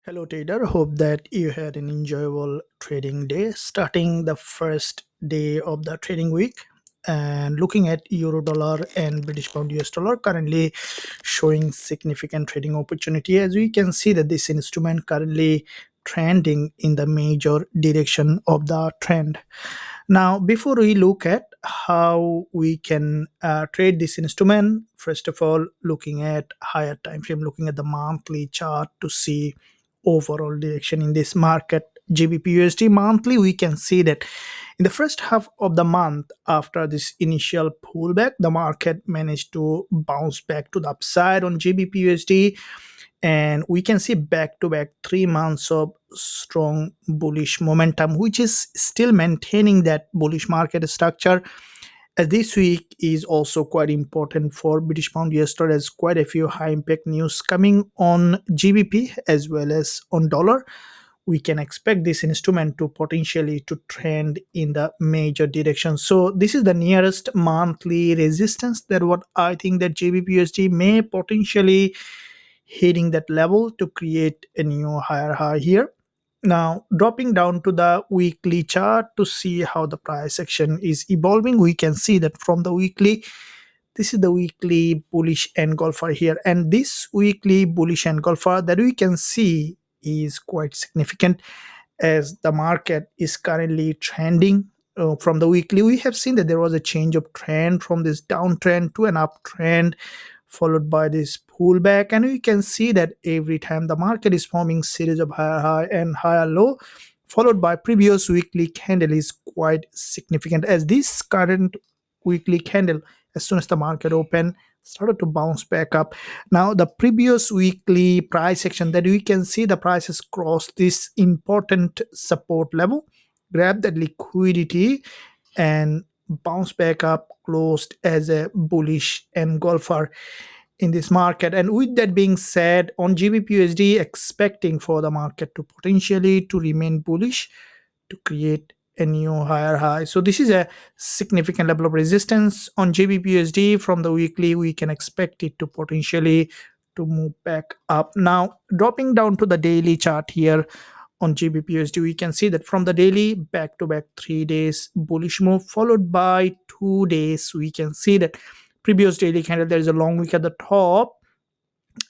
Hello, trader. Hope that you had an enjoyable trading day, starting the first day of the trading week. And looking at euro dollar and British pound US dollar, currently showing significant trading opportunity. As we can see that this instrument currently trending in the major direction of the trend. Now, before we look at how we can trade this instrument, first of all, looking at higher time frame, looking at the monthly chart to see overall direction in this market. GBPUSD monthly, we can see that in the first half of the month, after this initial pullback, the market managed to bounce back to the upside on GBPUSD, and we can see back to back 3 months of strong bullish momentum, which is still maintaining that bullish market structure. As this week is also quite important for British pound US dollar, as quite a few high impact news coming on GBP as well as on dollar. We can expect this instrument to potentially to trend in the major direction. So this is the nearest monthly resistance that what I think that GBPUSD may potentially hitting that level to create a new higher high here. Now, dropping down to the weekly chart to see how the price action is evolving, we can see that from the weekly, this is the weekly bullish engulfer here. And this weekly bullish engulfer that we can see is quite significant, as the market is currently trending. From the weekly, we have seen that there was a change of trend from this downtrend to an uptrend, followed by this pullback, and we can see that every time the market is forming series of higher high and higher low, followed by previous weekly candle, is quite significant, as this current weekly candle, as soon as the market opened, started to bounce back up. Now the previous weekly price action that we can see, the price has crossed this important support level, grab that liquidity, and bounce back up, closed as a bullish engulfer in this market. And with that being said, on GBPUSD, expecting for the market to potentially to remain bullish to create a new higher high. So this is a significant level of resistance on GBPUSD. From the weekly, we can expect it to potentially to move back up. Now, dropping down to the daily chart here on GBPUSD, we can see that from the daily, back to back 3 days bullish move, followed by 2 days, we can see that previous daily candle, there is a long wick at the top,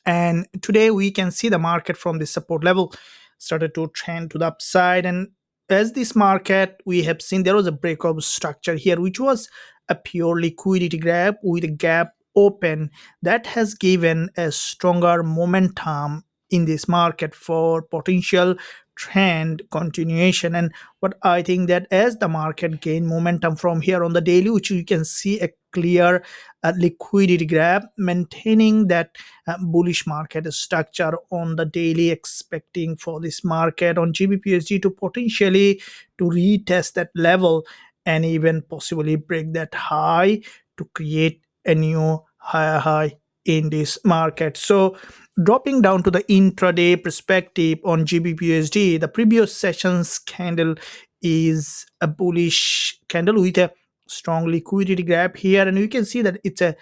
and today we can see the market from this support level started to trend to the upside. And as this market, we have seen there was a breakout structure here, which was a pure liquidity grab with a gap open that has given a stronger momentum in this market for potential trend continuation. And what I think that as the market gain momentum from here on the daily, which you can see a clear liquidity grab, maintaining that bullish market structure on the daily, expecting for this market on GBPUSD to potentially to retest that level and even possibly break that high to create a new higher high in this market. So dropping down to the intraday perspective on GBPUSD, the previous session's candle is a bullish candle with a strong liquidity grab here, and you can see that it's a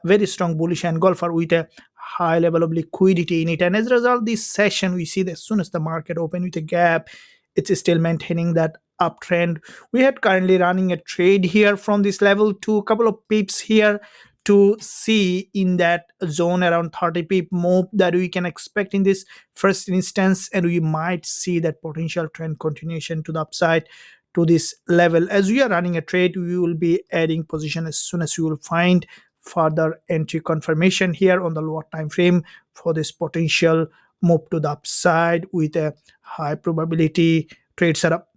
very strong bullish engulfer with a high level of liquidity in it. And as a result, this session, we see that as soon as the market opened with a gap, it's still maintaining that uptrend. We had currently running a trade here from this level to a couple of pips here to see in that zone around 30 pip move that we can expect in this first instance, and we might see that potential trend continuation to the upside to this level. As we are running a trade, we will be adding position as soon as we will find further entry confirmation here on the lower time frame for this potential move to the upside with a high probability trade setup.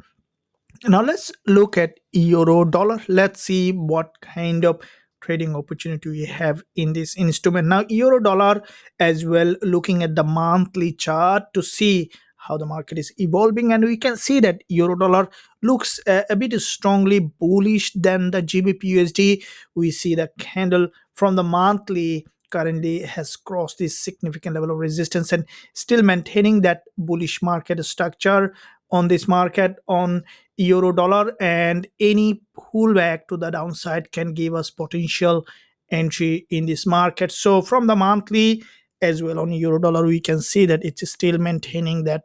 Now let's look at euro dollar. Let's see what kind of trading opportunity we have in this instrument. Now euro dollar as well, looking at the monthly chart to see how the market is evolving, and we can see that euro dollar looks a bit strongly bullish than the GBPUSD. We see the candle from the monthly currently has crossed this significant level of resistance and still maintaining that bullish market structure on this market on euro dollar, and any pullback to the downside can give us potential entry in this market. So from the monthly, as well on euro dollar, we can see that it's still maintaining that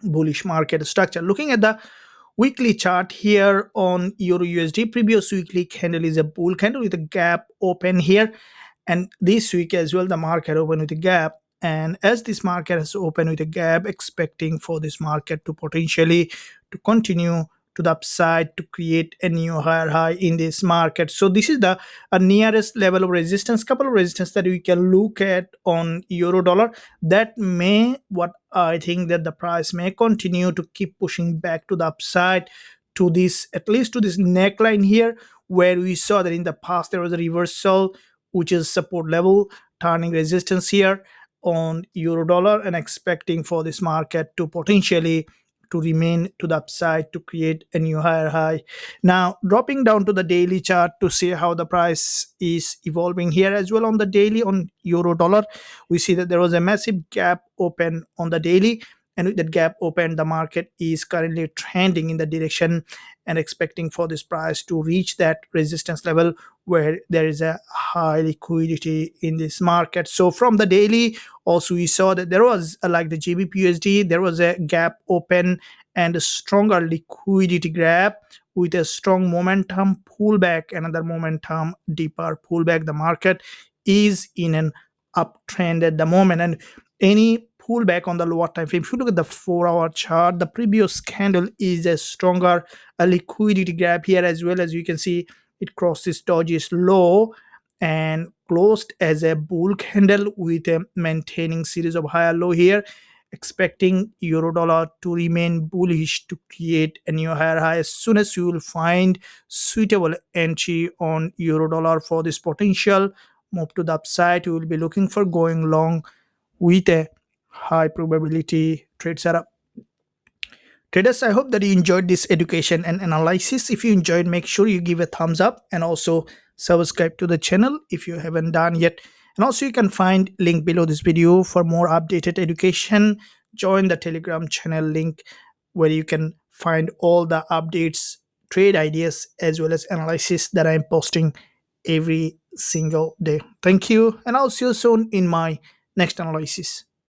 bullish market structure. Looking at the weekly chart here on euro USD, previous weekly candle is a bull candle with a gap open here, and this week as well the market opened with a gap. And as this market has opened with a gap, expecting for this market to potentially to continue to the upside to create a new higher high in this market. So this is the nearest level of resistance, couple of resistance that we can look at on euro dollar, that may, what I think, that the price may continue to keep pushing back to the upside to this, at least to this neckline here, where we saw that in the past there was a reversal, which is support level, turning resistance here on euro dollar, and expecting for this market to potentially to remain to the upside to create a new higher high. Now dropping down to the daily chart to see how the price is evolving here as well on the daily on euro dollar, we see that there was a massive gap open on the daily, and with that gap open the market is currently trending in the direction and expecting for this price to reach that resistance level where there is a high liquidity in this market. So from the daily also we saw that there was like the GBPUSD, there was a gap open and a stronger liquidity grab with a strong momentum pullback, another momentum deeper pullback. The market is in an uptrend at the moment, and any pullback on the lower time frame, if you look at the 4 hour chart, the previous candle is a stronger a liquidity grab here as well. As you can see, it crossed this dodgy low and closed as a bull candle with a maintaining series of higher low here, expecting euro dollar to remain bullish to create a new higher high. As soon as you will find suitable entry on euro dollar for this potential move to the upside, you will be looking for going long with a high probability trade setup. Traders, I hope that you enjoyed this education and analysis. If you enjoyed, make sure you give a thumbs up and also subscribe to the channel if you haven't done yet. And also you can find link below this video for more updated education. Join the Telegram channel link where you can find all the updates, trade ideas, as well as analysis that I'm posting every single day. Thank you, and I'll see you soon in my next analysis.